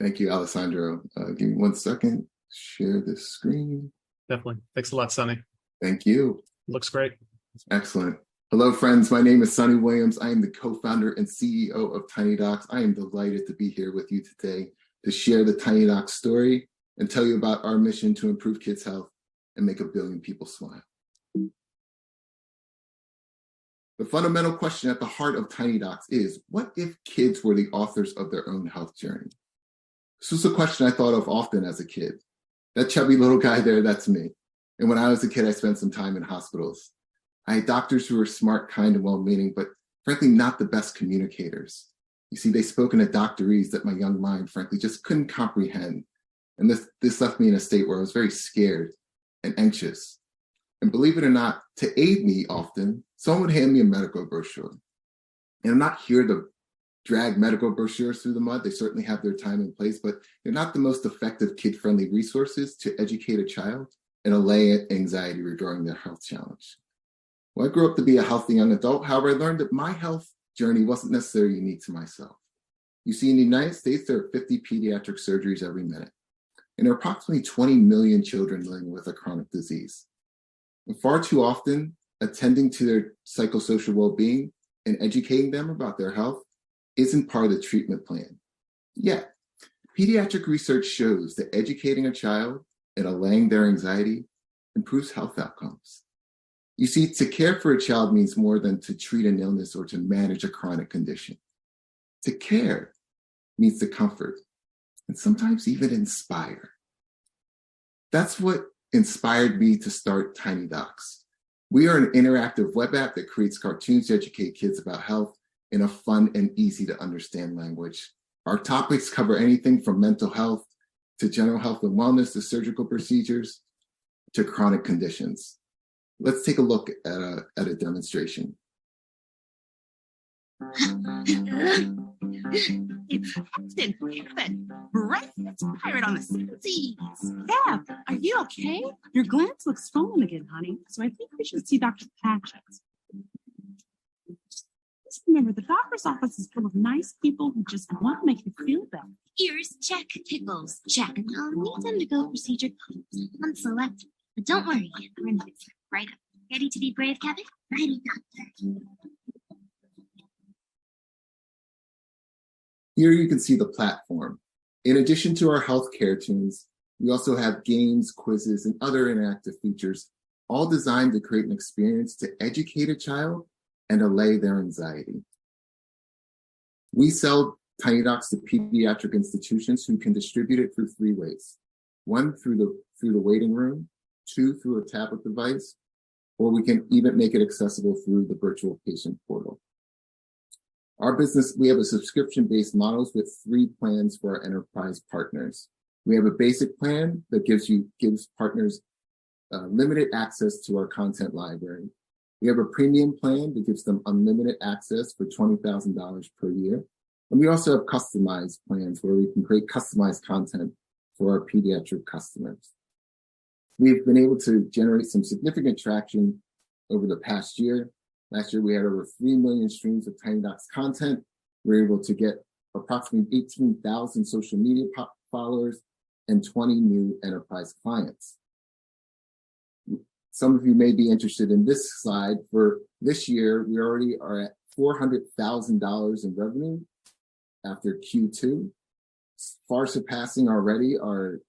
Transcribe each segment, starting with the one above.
Thank you, Alessandro. Give me 1 second. Share this screen. Definitely. Thanks a lot, Sonny. Thank you. Looks great. Excellent. Hello, friends. My name is Sonny Williams. I am the co-founder and CEO of Tiny Docs. I am delighted to be here with you today to share the Tiny Docs story and tell you about our mission to improve kids' health and make 1 billion people smile. The fundamental question at the heart of Tiny Docs is, what if kids were the authors of their own health journey? This was a question I thought of often as a kid. That chubby little guy there, that's me. And when I was a kid, I spent some time in hospitals. I had doctors who were smart, kind, and well-meaning, but frankly, not the best communicators. You see, they spoke in a doctorese that my young mind, frankly, just couldn't comprehend. And this left me in a state where I was very scared and anxious. And believe it or not, to aid me often, someone would hand me a medical brochure. And I'm not here to drag medical brochures through the mud. They certainly have their time and place, but they're not the most effective kid-friendly resources to educate a child and allay anxiety regarding their health challenge. Well, I grew up to be a healthy young adult. However, I learned that my health journey wasn't necessarily unique to myself. You see, in the United States, there are 50 pediatric surgeries every minute, and there are approximately 20 million children living with a chronic disease. And far too often, attending to their psychosocial well-being and educating them about their health isn't part of the treatment plan. Yet, pediatric research shows that educating a child and allaying their anxiety improves health outcomes. You see, to care for a child means more than to treat an illness or to manage a chronic condition. To care means to comfort and sometimes even inspire. That's what inspired me to start Tiny Docs. We are an interactive web app that creates cartoons to educate kids about health in a fun and easy to understand language. Our topics cover anything from mental health to general health and wellness to surgical procedures to chronic conditions. Let's take a look at a demonstration. It's Captain Breakfast Pirate on the seas. Yeah, are you okay? Your glands look swollen again, honey, so I think we should see Dr. Patches. Just remember, the doctor's office is full of nice people who just want to make you feel better. Ears check, pickles check. I'll need them to go procedure on select. But don't worry, we're not right up. Ready to be brave, Captain? Ready, Doctor. Here you can see the platform. In addition to our healthcare tunes, we also have games, quizzes, and other interactive features, all designed to create an experience to educate a child and allay their anxiety. We sell Tiny Docs to pediatric institutions who can distribute it through 3 ways. 1, through the waiting room, 2, through a tablet device, or we can even make it accessible through the virtual patient portal. Our business, we have a subscription-based models with 3 plans for our enterprise partners. We have a basic plan that gives partners limited access to our content library. We have a premium plan that gives them unlimited access for $20,000 per year. And we also have customized plans where we can create customized content for our pediatric customers. We've been able to generate some significant traction over the past year. Last year, we had over 3 million streams of Tiny Docs content. We were able to get approximately 18,000 social media followers and 20 new enterprise clients. Some of you may be interested in this slide. For this year, we already are at $400,000 in revenue after Q2, far surpassing already our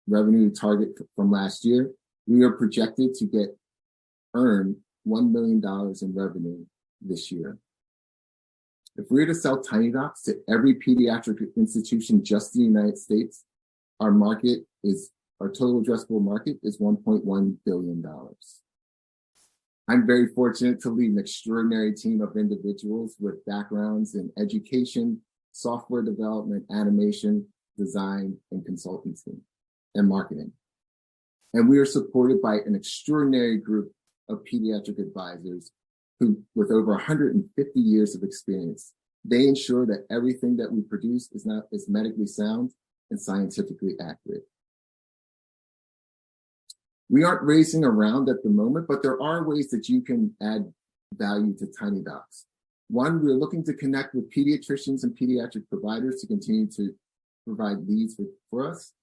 revenue target from last year. We are projected to earn $1 million in revenue this year. If we were to sell Tiny Docs to every pediatric institution just in the United States, our total addressable market is $1.1 billion. I'm very fortunate to lead an extraordinary team of individuals with backgrounds in education, software development, animation, design, and consultancy, and marketing. And we are supported by an extraordinary group of pediatric advisors who, with over 150 years of experience, they ensure that everything that we produce is medically sound and scientifically accurate. We aren't racing around at the moment, but there are ways that you can add value to Tiny Docs. One, we're looking to connect with pediatricians and pediatric providers to continue to provide leads for us.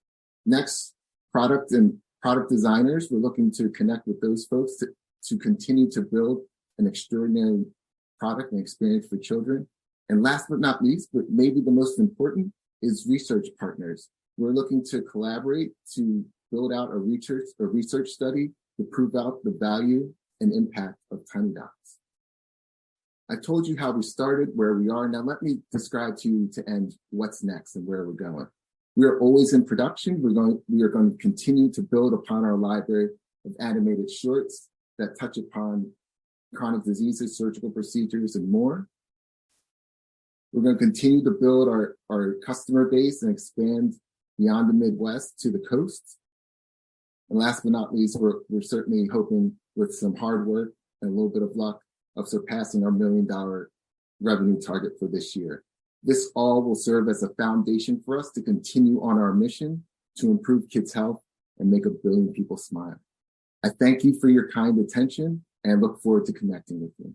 Next, product designers. We're looking to connect with those folks to continue to build an extraordinary product and experience for children. And last but not least, but maybe the most important, is research partners. We're looking to collaborate to build out a research study to prove out the value and impact of Tiny Docs. I told you how we started, where we are. Now let me describe to you to end what's next and where we're going. We are always in production. We are going to continue to build upon our library of animated shorts that touch upon chronic diseases, surgical procedures, and more. We're going to continue to build our customer base and expand beyond the Midwest to the coast. And last but not least, we're certainly hoping with some hard work and a little bit of luck of surpassing our $1 million revenue target for this year. This all will serve as a foundation for us to continue on our mission to improve kids' health and make 1 billion people smile. I thank you for your kind attention and look forward to connecting with you.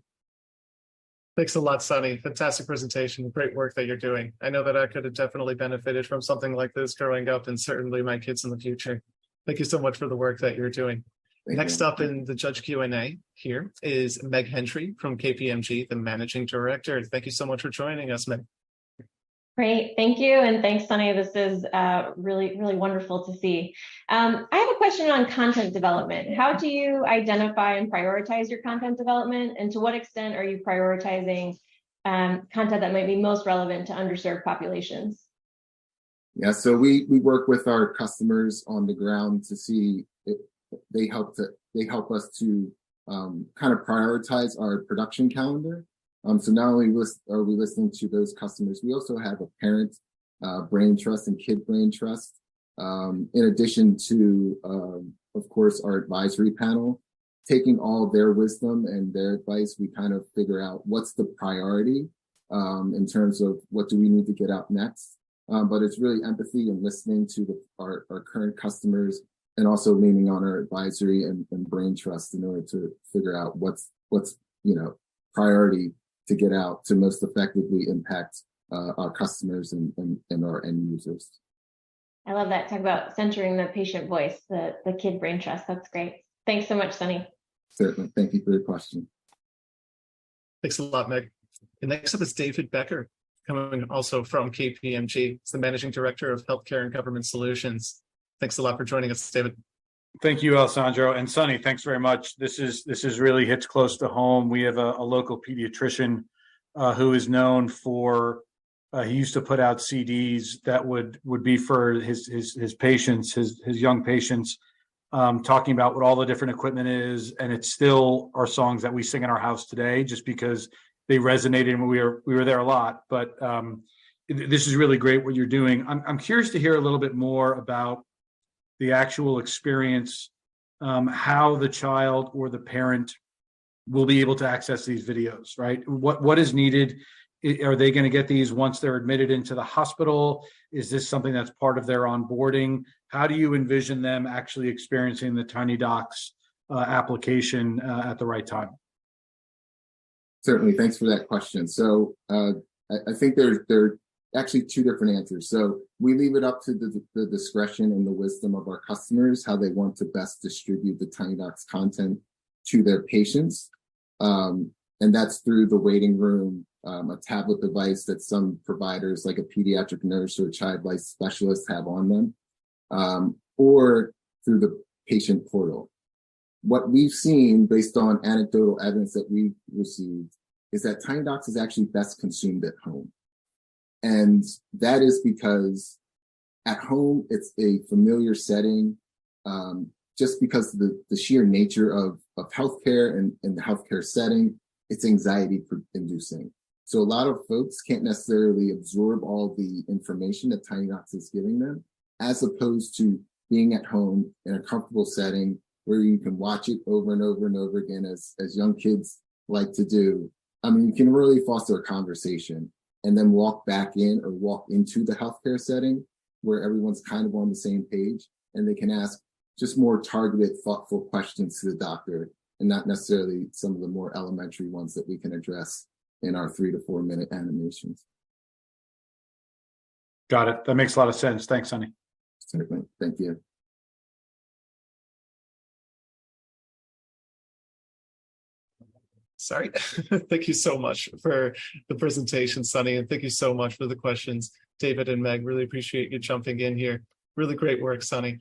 Thanks a lot, Sonny. Fantastic presentation. Great work that you're doing. I know that I could have definitely benefited from something like this growing up, and certainly my kids in the future. Thank you so much for the work that you're doing. Next up in the judge Q&A here is Meg Hendry from KPMG, the Managing Director. Thank you so much for joining us, Meg. Great, thank you, and thanks, Sonny. This is really wonderful to see. I have a question on content development. How do you identify and prioritize your content development, and to what extent are you prioritizing content that might be most relevant to underserved populations? Yeah, so we work with our customers on the ground to see if they help us to kind of prioritize our production calendar. So not only are we listening to those customers, we also have a parent brain trust and kid brain trust. In addition to, of course, our advisory panel, taking all of their wisdom and their advice, we kind of figure out what's the priority in terms of what do we need to get out next. But it's really empathy and listening to our current customers, and also leaning on our advisory and brain trust in order to figure out what's priority to get out to most effectively impact our customers and our end users. I love that. Talk about centering the patient voice, the kid brain trust. That's great. Thanks so much, Sonny. Certainly. Thank you for your question. Thanks a lot, Meg. And next up is David Becker, coming also from KPMG. He's the Managing Director of Healthcare and Government Solutions. Thanks a lot for joining us, David. Thank you, Alessandro. And Sonny, thanks very much. This is really hits close to home. We have a local pediatrician who is known for, he used to put out CDs that would be for his patients, his young patients, talking about what all the different equipment is. And it's still our songs that we sing in our house today, just because they resonated and we were there a lot. But this is really great what you're doing. I'm curious to hear a little bit more about the actual experience, how the child or the parent will be able to access these videos, right? What is needed? Are they going to get these once they're admitted into the hospital? Is this something that's part of their onboarding? How do you envision them actually experiencing the Tiny Docs application at the right time? Certainly, thanks for that question. So I think there are actually two different answers. So we leave it up to the discretion and the wisdom of our customers, how they want to best distribute the Tiny Docs content to their patients. And that's through the waiting room, a tablet device that some providers like a pediatric nurse or a child life specialist have on them, or through the patient portal. What we've seen based on anecdotal evidence that we've received is that Tiny Docs is actually best consumed at home. And that is because at home, it's a familiar setting, just because the sheer nature of healthcare and the healthcare setting, it's anxiety inducing. So a lot of folks can't necessarily absorb all the information that Tiny Docs is giving them, as opposed to being at home in a comfortable setting where you can watch it over and over and over again, as young kids like to do. I mean, you can really foster a conversation and then walk back in or walk into the healthcare setting where everyone's kind of on the same page, and they can ask just more targeted, thoughtful questions to the doctor, and not necessarily some of the more elementary ones that we can address in our 3 to 4 minute animations. Got it. That makes a lot of sense. Thanks, Sonny. Certainly. Thank you. Sorry. Thank you so much for the presentation, Sonny, and thank you so much for the questions, David and Meg. Really appreciate you jumping in here. Really great work, Sonny.